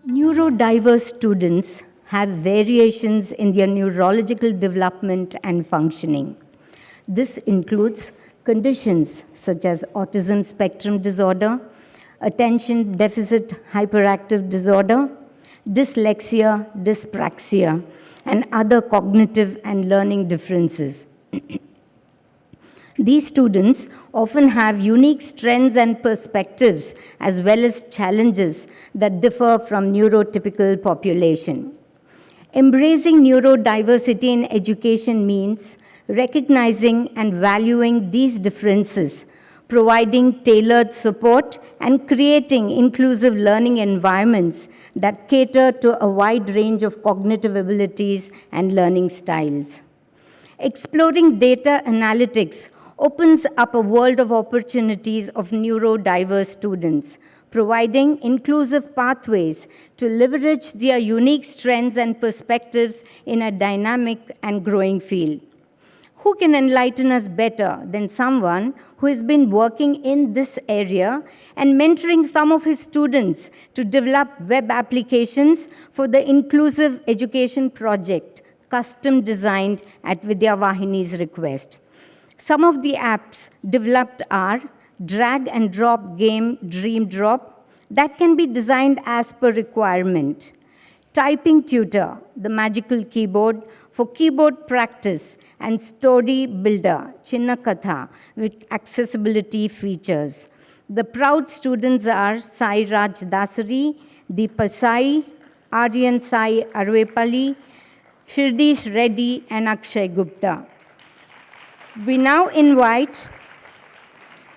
Neurodiverse students have variations in their neurological development and functioning. This includes conditions such as autism spectrum disorder, attention deficit hyperactive disorder, dyslexia, dyspraxia, and other cognitive and learning differences. These students often have unique strengths and perspectives as well as challenges that differ from neurotypical population. Embracing neurodiversity in education means recognizing and valuing these differences, providing tailored support, and creating inclusive learning environments that cater to a wide range of cognitive abilities and learning styles. Exploring data analytics opens up a world of opportunities of neurodiverse students, providing inclusive pathways to leverage their unique strengths and perspectives in a dynamic and growing field. Who can enlighten us better than someone who has been working in this area and mentoring some of his students to develop web applications for the Inclusive Education Project, custom designed at Vidya Vahini's request. Some of the apps developed are drag and drop game Dream Drop that can be designed as per requirement. Typing Tutor, the magical keyboard for keyboard practice, and Story Builder, Chinna Katha, with accessibility features. The proud students are Sai Raj Dasari, Deepa Sai, Aryan Sai Arvepalli, Shirdish Reddy, and Akshay Gupta. We now invite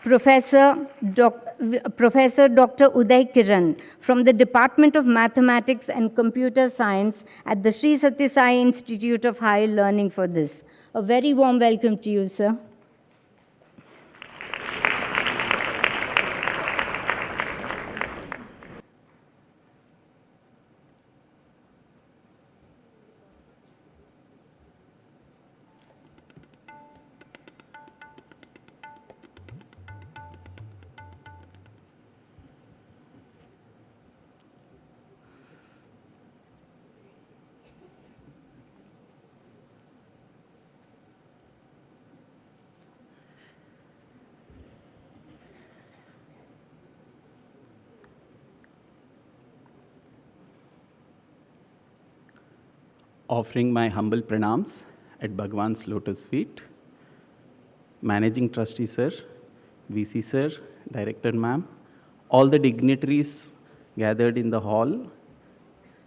Professor Dr. Uday Kiran from the Department of Mathematics and Computer Science at the Sri Sathya Sai Institute of Higher Learning for this. A very warm welcome to you, sir. Offering my humble pranams at Bhagwan's lotus feet. Managing Trustee Sir, VC Sir, Director Ma'am, all the dignitaries gathered in the hall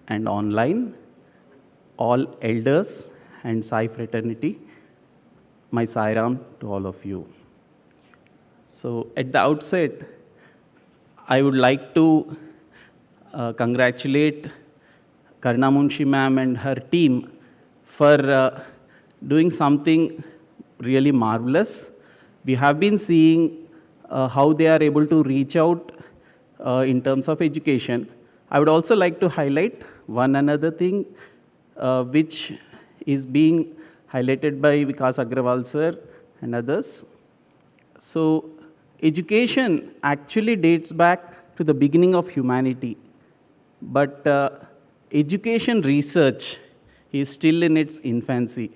and online, all elders and Sai fraternity, my Sairam to all of you. So at the outset, I would like to congratulate Karna Munshi ma'am and her team for doing something really marvelous. We have been seeing how they are able to reach out in terms of education. I would also like to highlight one another thing which is being highlighted by Vikas Agrawal sir and others. So education actually dates back to the beginning of humanity, but education research is still in its infancy.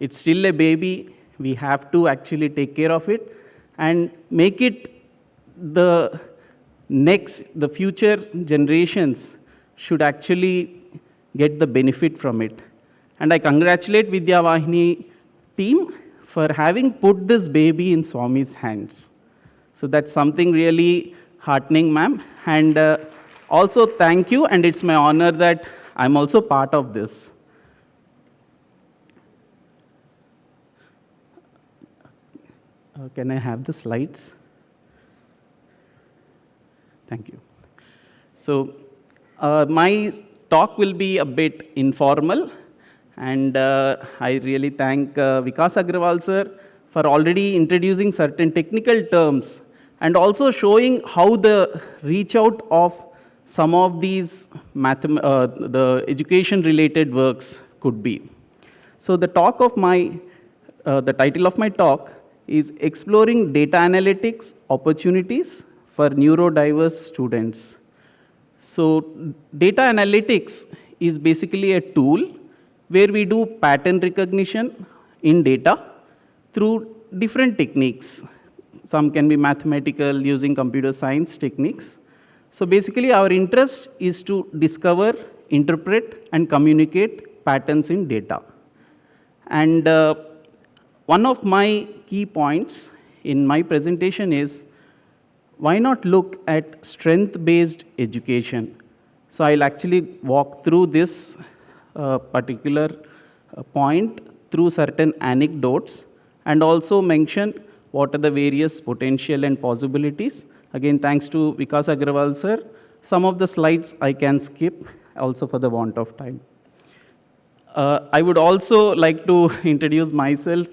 It's still a baby. We have to actually take care of it and make it the future generations should actually get the benefit from it. And I congratulate Vidya Vahini team for having put this baby in Swami's hands. So that's something really heartening, ma'am. And also, thank you, and it's my honor that I'm also part of this. Can I have the slides? Thank you. So, my talk will be a bit informal, and I really thank Vikas Agrawal sir for already introducing certain technical terms and also showing how the reach out of some of these the education-related works could be. So the title of my talk is Exploring Data Analytics Opportunities for Neurodiverse Students. So data analytics is basically a tool where we do pattern recognition in data through different techniques. Some can be mathematical using computer science techniques. So basically our interest is to discover, interpret, and communicate patterns in data. And one of my key points in my presentation is, why not look at strength-based education? So I'll actually walk through this particular point through certain anecdotes and also mention what are the various potential and possibilities. Again, thanks to Vikas Agrawal sir, some of the slides I can skip also for the want of time. I would also like to introduce myself.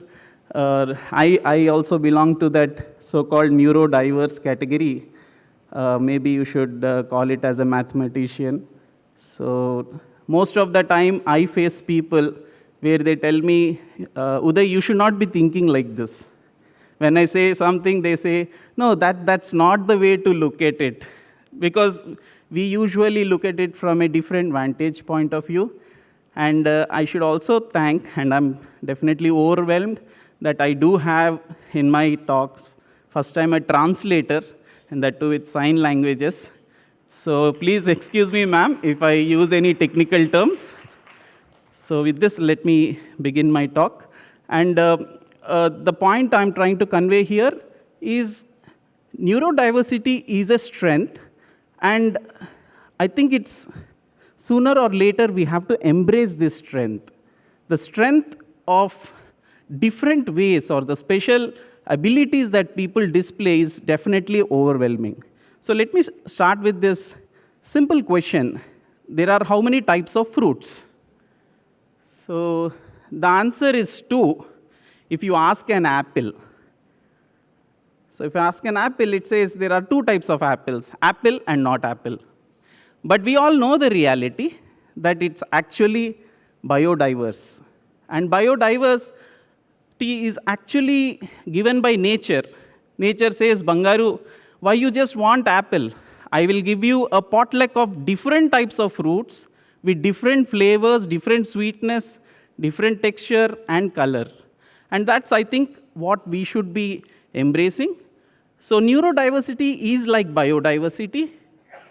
I also belong to that so-called neurodiverse category. Maybe you should call it as a mathematician. So most of the time I face people where they tell me, Uday, you should not be thinking like this. When I say something, they say, no, that's not the way to look at it. Because we usually look at it from a different vantage point of view. And I should also thank, and I'm definitely overwhelmed, that I do have in my talks, first time a translator, and that too with sign languages. So please excuse me, ma'am, if I use any technical terms. So with this, let me begin my talk. And the point I'm trying to convey here is neurodiversity is a strength, and I think it's sooner or later we have to embrace this strength. The strength of different ways or the special abilities that people display is definitely overwhelming. So let me start with this simple question. There are how many types of fruits? So the answer is 2 if you ask an apple. So if you ask an apple, it says there are 2 types of apples, apple and not apple. But we all know the reality that it's actually biodiverse. And biodiversity is actually given by nature. Nature says, Bangaru, why you just want apple? I will give you a potluck of different types of fruits with different flavors, different sweetness, different texture and color. And that's, I think, what we should be embracing. So neurodiversity is like biodiversity.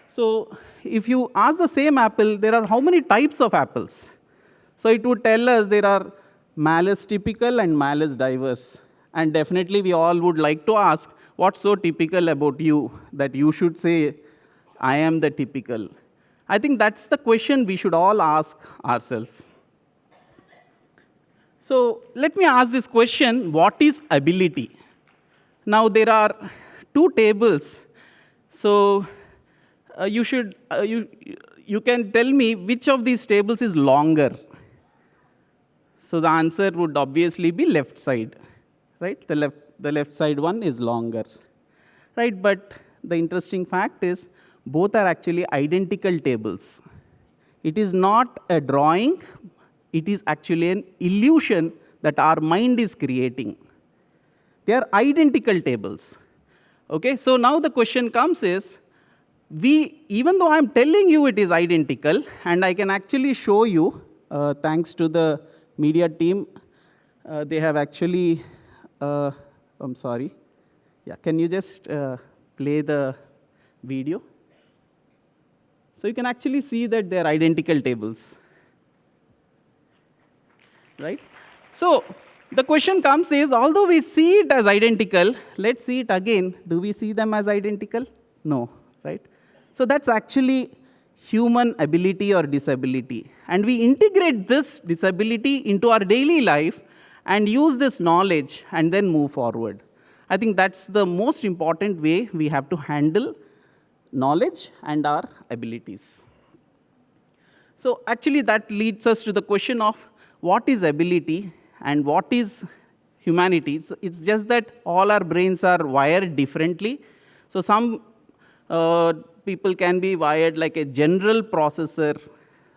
So if you ask the same apple, there are how many types of apples? So it would tell us there are malus typical and malus diverse. And definitely we all would like to ask, what's so typical about you that you should say, I am the typical? I think that's the question we should all ask ourselves. So let me ask this question, what is ability? Now there are 2 tables. So you can tell me which of these tables is longer. So the answer would obviously be left side, right? The left side one is longer, right? But the interesting fact is both are actually identical tables. It is not a drawing. It is actually an illusion that our mind is creating. They are identical tables. Okay, so now the question comes is, even though I'm telling you it is identical, and I can actually show you, thanks to the media team, they have actually, I'm sorry. Yeah, can you just play the video? So you can actually see that they're identical tables. Right? So the question comes is, although we see it as identical, let's see it again. Do we see them as identical? No, right? So that's actually human ability or disability. And we integrate this disability into our daily life and use this knowledge and then move forward. I think that's the most important way we have to handle knowledge and our abilities. So actually that leads us to the question of what is ability and what is humanity. It's just that all our brains are wired differently. So some people can be wired like a general processor.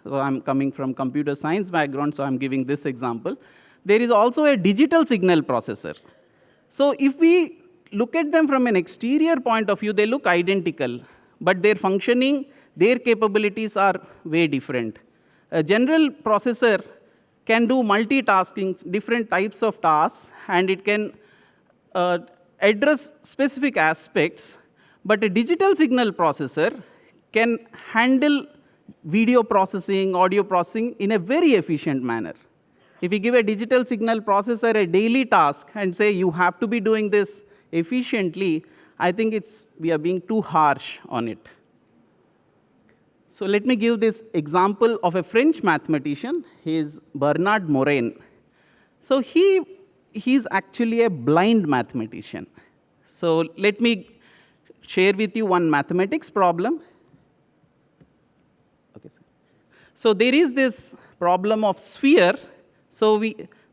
So I'm coming from computer science background, so I'm giving this example. There is also a digital signal processor. So if we look at them from an exterior point of view, they look identical, but their functioning, their capabilities are way different. A general processor can do multitasking, different types of tasks, and it can address specific aspects, but a digital signal processor can handle video processing, audio processing in a very efficient manner. If you give a digital signal processor a daily task and say you have to be doing this efficiently, I think we are being too harsh on it. So let me give this example of a French mathematician. He is Bernard Morin. So he's actually a blind mathematician. So let me share with you one mathematics problem. Okay, sir. So there is this problem of sphere. So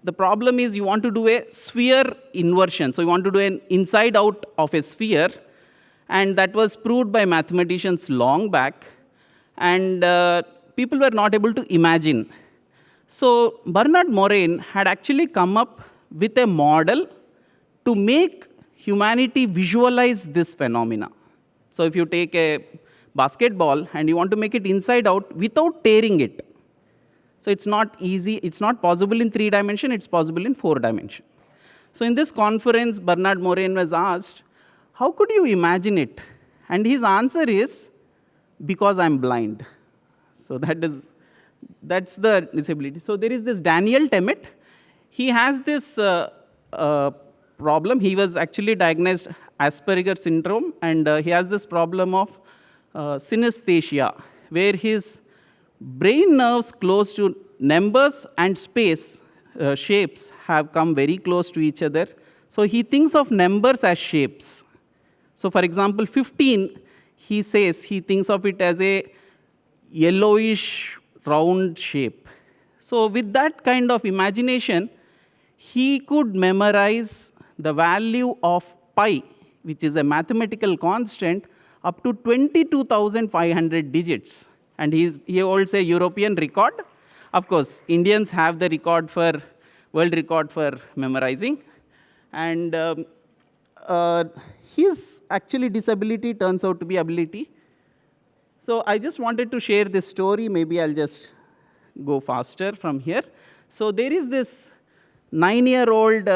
the problem is you want to do a sphere inversion. So you want to do an inside out of a sphere. And that was proved by mathematicians long back. And people were not able to imagine. So Bernard Morin had actually come up with a model to make humanity visualize this phenomena. So if you take a basketball and you want to make it inside out without tearing it. So it's not easy, it's not possible in 3 dimensions, it's possible in 4 dimensions. So in this conference, Bernard Morin was asked, how could you imagine it? And his answer is, because I'm blind. So that's the disability. So there is this Daniel Temmet. He has this problem. He was actually diagnosed Asperger syndrome, and he has this problem of synesthesia, where his brain nerves close to numbers and space shapes have come very close to each other. So he thinks of numbers as shapes. So for example, 15, he says he thinks of it as a yellowish round shape. So with that kind of imagination, he could memorize the value of pi, which is a mathematical constant, up to 22,500 digits. And he holds a European record. Of course, Indians have the world record for memorizing. And his actually disability turns out to be ability. So I just wanted to share this story. Maybe I'll just go faster from here. So there is this 9-year-old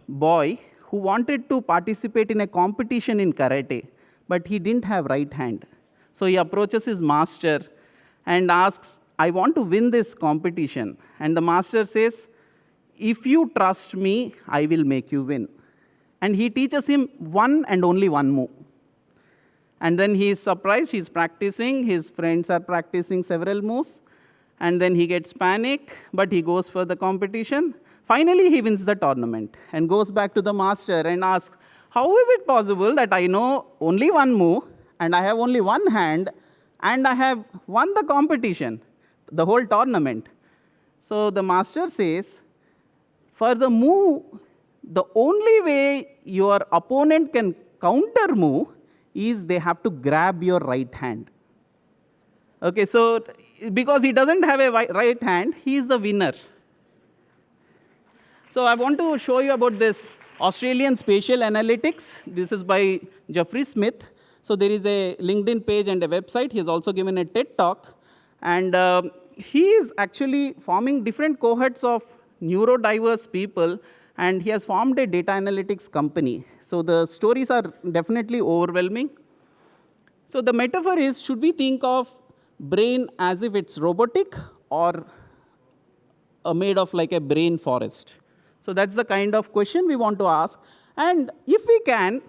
boy who wanted to participate in a competition in karate, but he didn't have right hand. So he approaches his master and asks, I want to win this competition. And the master says, if you trust me, I will make you win. And he teaches him one and only one move. And then he is surprised, he's practicing, his friends are practicing several moves, and then he gets panic, but he goes for the competition. Finally, he wins the tournament and goes back to the master and asks, how is it possible that I know only one move, and I have only one hand, and I have won the competition, the whole tournament? So the master says, for the move, the only way your opponent can counter move is they have to grab your right hand. Okay, so because he doesn't have a right hand, he is the winner. So I want to show you about this Australian spatial analytics. This is by Jeffrey Smith. So there is a LinkedIn page and a website. He has also given a TED talk. And he is actually forming different cohorts of neurodiverse people, and he has formed a data analytics company. So the stories are definitely overwhelming. So the metaphor is, should we think of brain as if it's robotic or made of like a brain forest? So that's the kind of question we want to ask. And if we can,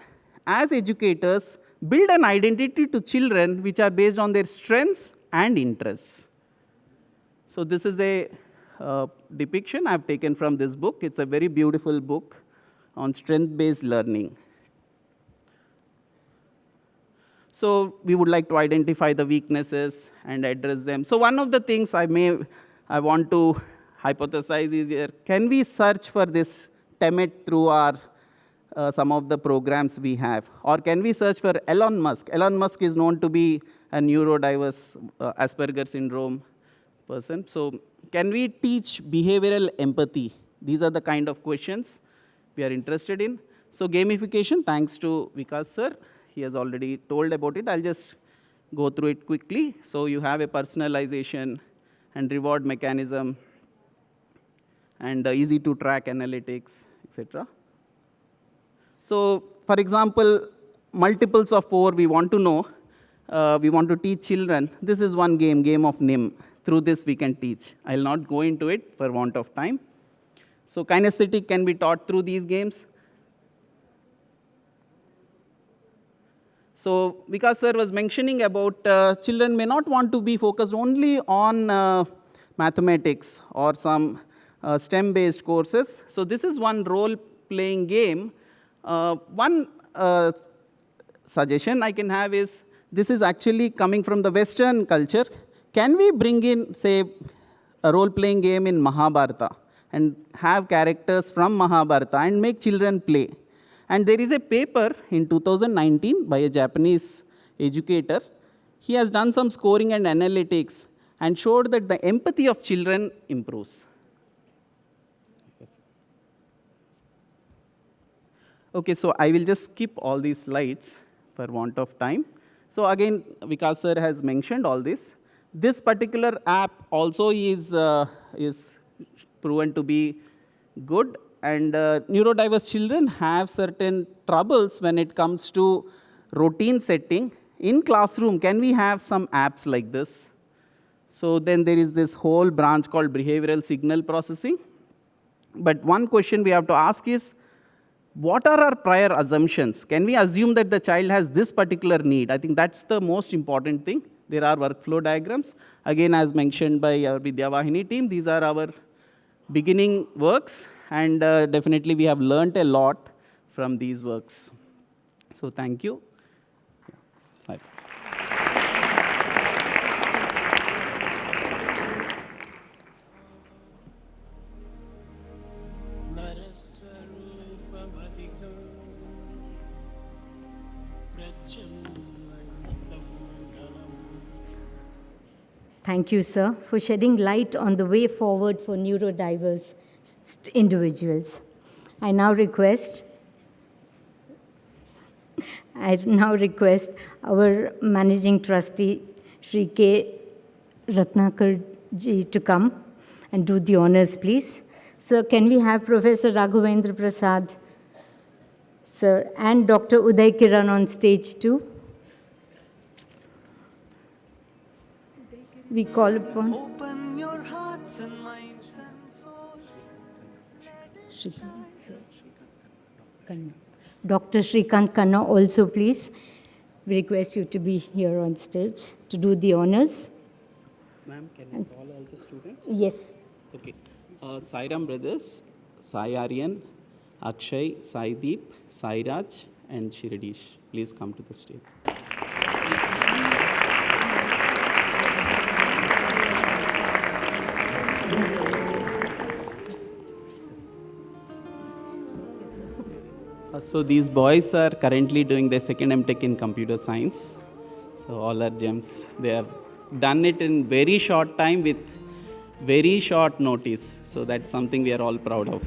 as educators, build an identity to children which are based on their strengths and interests. So this is a depiction I've taken from this book. It's a very beautiful book on strength-based learning. So we would like to identify the weaknesses and address them. So one of the things I want to hypothesize is here, can we search for this Temmet through our some of the programs we have? Or can we search for Elon Musk? Elon Musk is known to be a neurodiverse Asperger syndrome person. So can we teach behavioral empathy? These are the kind of questions we are interested in. So gamification, thanks to Vikas sir. He has already told about it. I'll just go through it quickly. So you have a personalization and reward mechanism and easy to track analytics, etc. So for example, multiples of 4 we want to know. We want to teach children. This is one game of NIM. Through this we can teach. I'll not go into it for want of time. So kinesthetic can be taught through these games. So Vikas sir was mentioning about children may not want to be focused only on mathematics or some STEM-based courses. So this is one role-playing game. One suggestion I can have is, this is actually coming from the Western culture. Can we bring in, say, a role-playing game in Mahabharata and have characters from Mahabharata and make children play? And there is a paper in 2019 by a Japanese educator. He has done some scoring and analytics and showed that the empathy of children improves. Okay, so I will just skip all these slides for want of time. So again, Vikas sir has mentioned all this. This particular app also is proven to be good. And neurodiverse children have certain troubles when it comes to routine setting. In classroom, can we have some apps like this? So then there is this whole branch called behavioral signal processing. But one question we have to ask is, what are our prior assumptions? Can we assume that the child has this particular need? I think that's the most important thing. There are workflow diagrams. Again, as mentioned by our Vidyavahini team, these are our beginning works. And definitely we have learned a lot from these works. So thank you. Sorry. Thank you, sir, for shedding light on the way forward for neurodiverse individuals. I now request our Managing Trustee, Shri K. Ratnakar ji, to come and do the honors, please. Sir, can we have Professor Raghavendra Prasad, sir, and Dr. Uday Kiran on stage too? We call upon Open your hearts and minds and souls. Dr. Shrikant Khanna also, please. We request you to be here on stage to do the honors. Ma'am, can you call all the students? Yes. Okay. Sai Ram brothers, Sai Aryan, Akshay, Sai Deep, Sai Raj, and Shiradish. Please come to the stage. So these boys are currently doing their second MTech in computer science. So all are gems. They have done it in very short time with very short notice. So that's something we are all proud of.